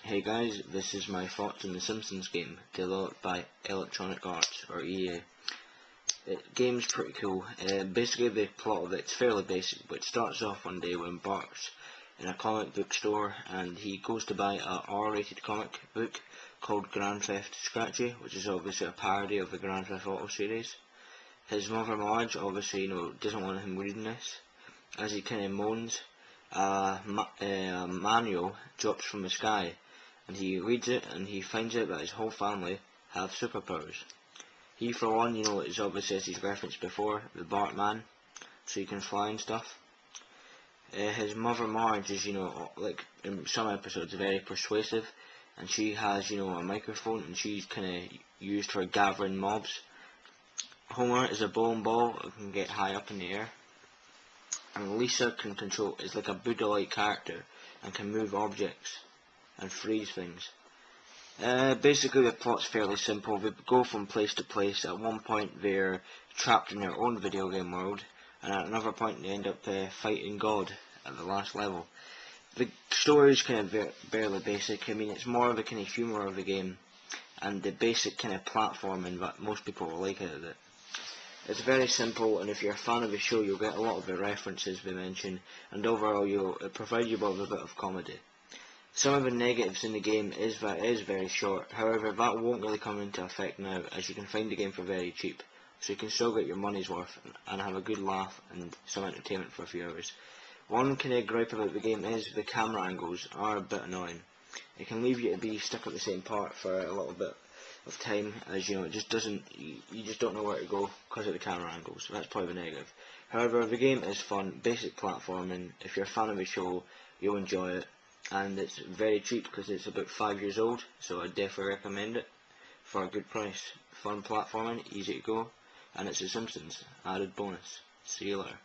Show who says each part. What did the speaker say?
Speaker 1: Hey guys, this is my thoughts on the Simpsons game, developed by Electronic Arts, or EA. The game's pretty cool. Basically the plot of it's fairly basic, but it starts off one day when Bart's in a comic book store and he goes to buy a R-rated comic book called Grand Theft Scratchy, which is obviously a parody of the Grand Theft Auto series. His mother Marge obviously doesn't want him reading this. As he kind of moans, a manual drops from the sky, and he reads it and he finds out that his whole family have superpowers. He, for one, is obviously, as he's referenced before, the Bartman, so he can fly and stuff. His mother Marge is, like in some episodes, very persuasive, and she has, a microphone, and she's kind of used for gathering mobs. Homer is a bowling ball that can get high up in the air, and Lisa is like a Buddha-like character and can move objects and freeze things. Basically the plot's fairly simple. They go from place to place. At one point they're trapped in their own video game world, and at another point they end up fighting God at the last level. The story is kind of barely basic. I mean, it's more of the kind of humour of the game and the basic kind of platforming that most people will like out of it. It's very simple, and if you're a fan of the show you'll get a lot of the references we mention, and overall it'll provide you with a bit of comedy. Some of the negatives in the game is that it is very short. However, that won't really come into effect now, as you can find the game for very cheap, so you can still get your money's worth and have a good laugh and some entertainment for a few hours. One kind of gripe about the game is the camera angles are a bit annoying. It can leave you to be stuck at the same part for a little bit of time, as it just doesn't, you just don't know where to go because of the camera angles. So that's probably the negative. However, the game is fun, basic platforming. If you're a fan of the show, you'll enjoy it. And it's very cheap because it's about 5 years old, so I definitely recommend it for a good price. Fun platforming, easy to go, and it's a Simpsons added bonus. See you later.